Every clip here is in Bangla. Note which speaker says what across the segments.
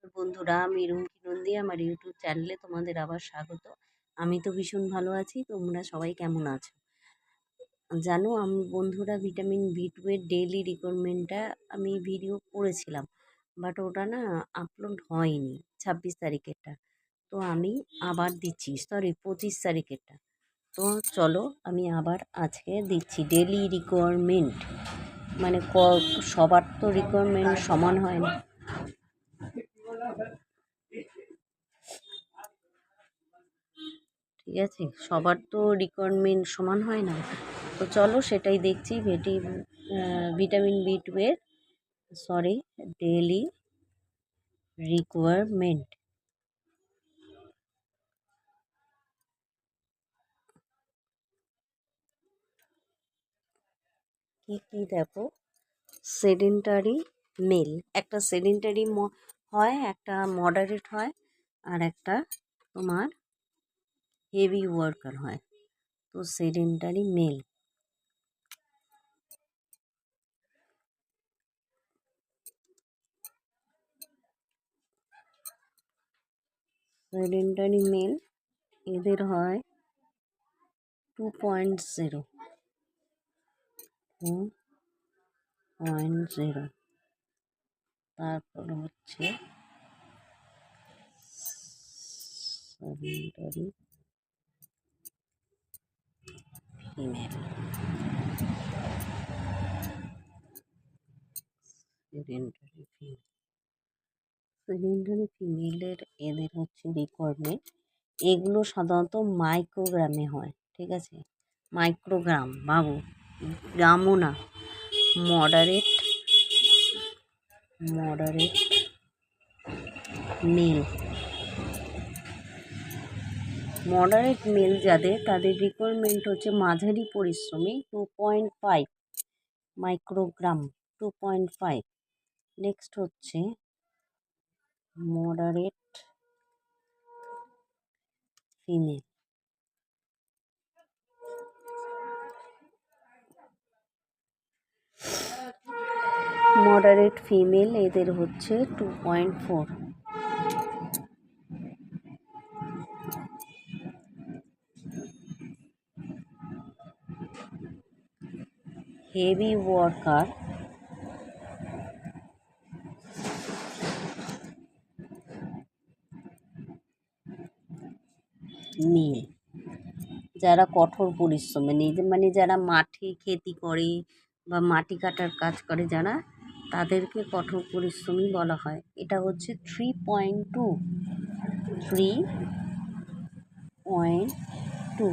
Speaker 1: বন্ধুরা, আমি রুমকি নন্দী। আমার ইউটিউব চ্যানেলে তোমাদের আবার স্বাগত। আমি তো ভীষণ ভালো আছি। তোমরা সবাই কেমন আছো? জানো, আমি বন্ধুরা ভিটামিন বি টু এর ডেইলি রিকোয়ারমেন্টটা আমি ভিডিও করেছিলাম, বাট ওটা না আপলোড হয়নি 26 তারিখেরটা। তো আমি আবার দিচ্ছি, সরি 25 তারিখেরটা। তো চলো আমি আবার আজকে দিচ্ছি ডেইলি রিকোয়ারমেন্ট। মানে সবার তো রিকোয়ারমেন্ট সমান হয় না। ঠিক আছে, সবার তো রিকোয়ারমেন্ট সমান হয় না। তো চলো সেটাই দেখছি। ভিটামিন বি টু এর, সরি, ডেইলি রিকোয়ারমেন্ট। কি কি দেখো, সেডেন্টারি মেল, একটা সেডেন্টারি হয়, একটা মডারেট হয়, আর একটা তোমার হেভি ওয়ার্কার হয়। তো সেডেন্টারি মেল, এদের হয় 2.0, 2.0। তারপর হচ্ছে sedentary female, sedentary female. Secondary ফিমেলের এদের হচ্ছে রিকোয়ারমেন্ট। এগুলো সাধারণত মাইক্রোগ্রামে হয়, ঠিক আছে? মাইক্রোগ্রাম বাবু, গ্রামও না। Moderate moderate male, moderate male যাদের, তাদের রিকোয়ারমেন্ট হচ্ছে মাঝারি পরিশ্রমী 2.5 মাইক্রোগ্রাম, 2.5। নেক্সট হচ্ছে মডারেট ফিমেল, এদের হচ্ছে 2.4। হেভি ওয়ার্কার মেল, যারা কঠোর পরিশ্রমী, মানে যারা মাঠে খেতি করে বা মাটি কাটার কাজ করে, যারা, তাদেরকে কঠোর পরিশ্রমী বলা হয়। এটা হচ্ছে 3.2, 3.2।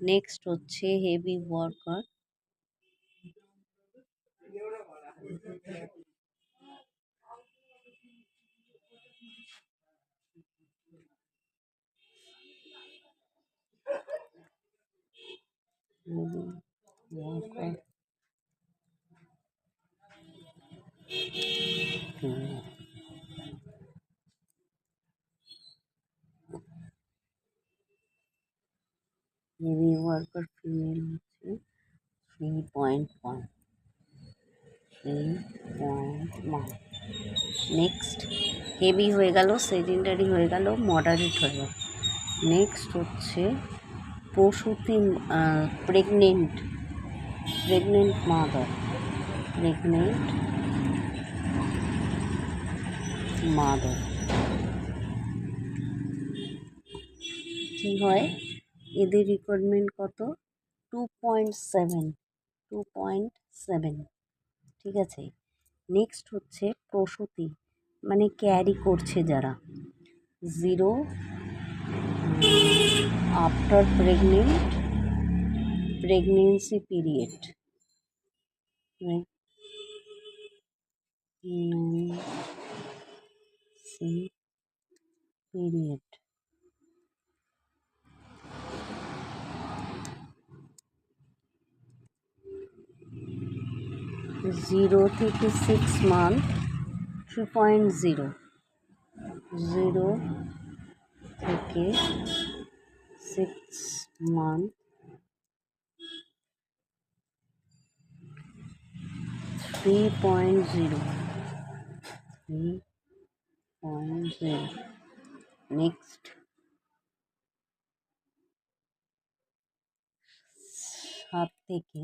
Speaker 1: নেক্সট হচ্ছে হেভি ওয়ার্কার, ফিমেল হচ্ছে 3.1, 3.1। নেক্সট হেভি হয়ে গেল, সেকেন্ডারি হয়ে গেল, মডারেট হয়ে গেল। নেক্সট হচ্ছে প্রসূতি, প্রেগনেন্ট মাদার, কি হয়, এদের রিকোয়ারমেন্ট কত? 2.7, 2.7, ঠিক আছে? নেক্সট হচ্ছে প্রসূতি, মানে ক্যারি করছে যারা, 0 আফটার প্রেগনেন্সি পিরিয়ড, পিরিয়ড 0 থেকে 6 মান্থ, 3.0, 0 থেকে 6 মান্থ, 3.0। 3.0। নেক্সট 7 থেকে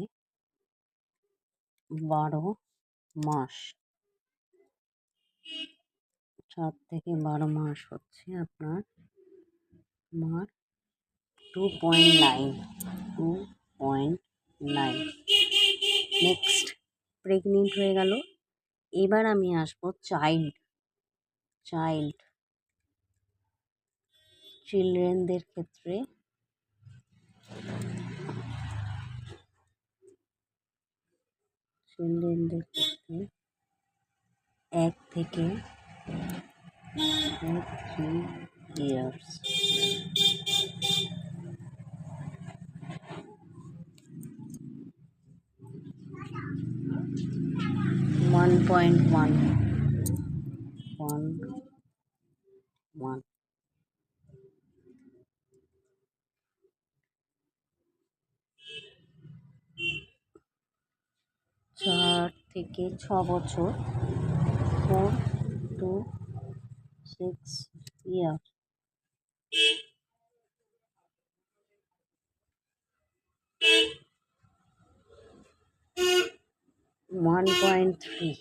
Speaker 1: 12 মাস। 7 থেকে 12 মাস হচ্ছে আপনার 2.9। 2.9। নেক্সট প্রেগনেন্ট হয়ে গেল। এবার আমি আসবো চিলড্রেনদের ক্ষেত্রে। চিলড্রেনদের ক্ষেত্রে 1 থেকে 3 ইয়ার্স। 1.1। 4 থেকে 6 বছর। 4 to 6 ইয়ার্স। 1.3।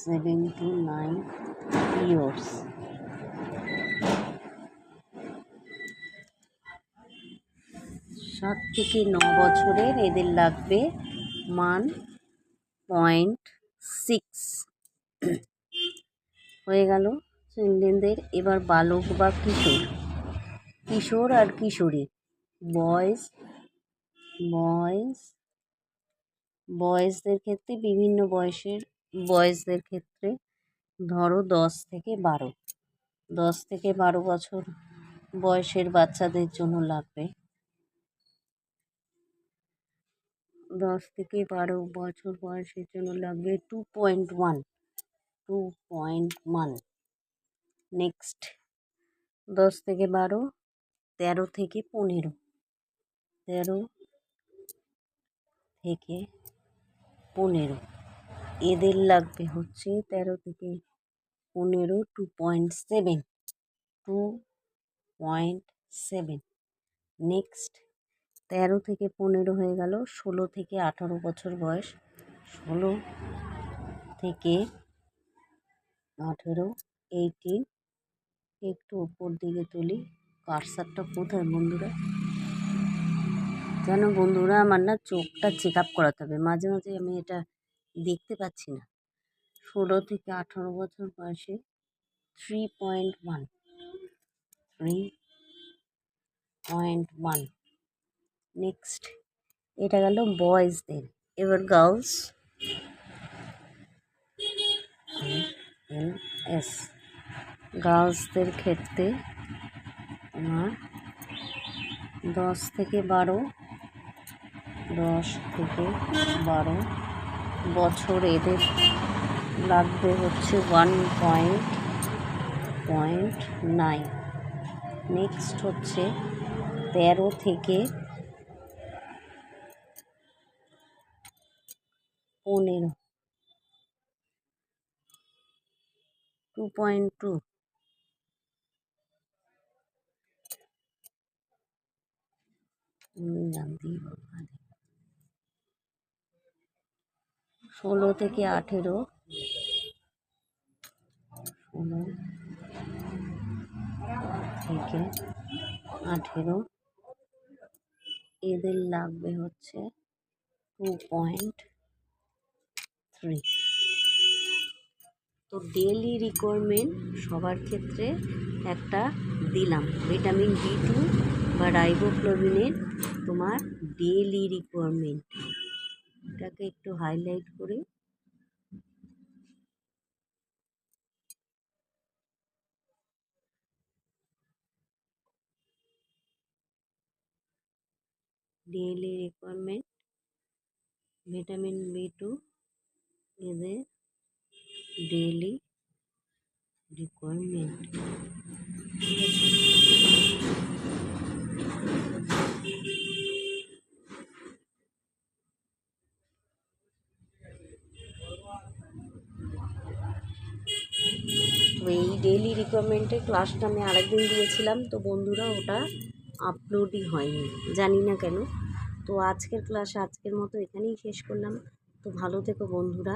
Speaker 1: 7 to 9 years। 7 থেকে 9 বছরের এদের লাগবে 1.6। হয়ে গেল চিলড্রেনদের। এবার বালক বা কিশোর আর কিশোরী, বয়েজদের ক্ষেত্রে, বিভিন্ন বয়েজদের ক্ষেত্রে ধরো 10 থেকে 12 বছর বয়সের বাচ্চাদের জন্য লাগবে 10 থেকে 12 বছর বয়সের জন্য লাগবে 2.1। নেক্সট 10 থেকে 12, 13 থেকে 15। 13 থেকে 15 এদের লাগবে হচ্ছে 13 থেকে 15 2.7। 2.7। নেক্সট 13 থেকে 15 হয়ে গেল। 16 থেকে 18 বছর বয়স। 16 থেকে 18, 18। একটু উপর দিকে তুলি। কার্সারটা কোথায় বন্ধুরা? কেন বন্ধুরা, আমার না চোখটা চেক আপ করাতে হবে, মাঝে মাঝে আমি এটা দেখতে পাচ্ছি না। 16 থেকে 18 বছর বয়সে 3.1। 3.1। নেক্সট এটা গেল বয়েজদের। এবার গার্লসদের ক্ষেত্রে আমার 10 থেকে 12 বছর এদের লাগবে হচ্ছে 1.9। নেক্সট হচ্ছে 13 থেকে 15, 2.2। জানতেই পারবো। 16 থেকে 18, 16 থেকে 18 এদের লাগবে হচ্ছে 2.3। তো ডেইলি রিকোয়ারমেন্ট সবার ক্ষেত্রে একটা দিলাম, ভিটামিন B2 বা রাইবোফ্লাভিনের তোমার ডেইলি রিকোয়ারমেন্ট। এটাকে একটু হাইলাইট করে ডেইলি রিকোয়ারমেন্ট ভিটামিন B2 এদের ডেইলি রিকোয়ারমেন্ট, তো এই ডেইলি রিকোয়ারমেন্টের ক্লাসটা আমি আরেকদিন দিয়েছিলাম, তো বন্ধুরা ওটা আপলোডই হয়নি, জানি না কেন। তো আজকের ক্লাস আজকের মতো এখানেই শেষ করলাম। তো ভালো থেকো বন্ধুরা।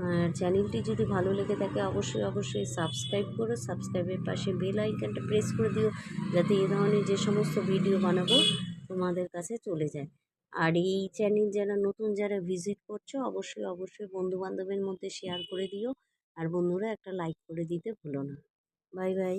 Speaker 1: আর চ্যানেলটি যদি ভালো লেগে থাকে অবশ্যই অবশ্যই সাবস্ক্রাইব করো, সাবস্ক্রাইবের পাশে বেল আইকনটা প্রেস করে দিও, যাতে এই ধরনের যে সমস্ত ভিডিও বানাবো তোমাদের কাছে চলে যায়। আর এই চ্যানেল যারা নতুন যারা ভিজিট করছো অবশ্যই অবশ্যই বন্ধুবান্ধবের মধ্যে শেয়ার করে দিও। আর বন্ধুরা একটা লাইক করে দিতে ভুলো না। Bye bye.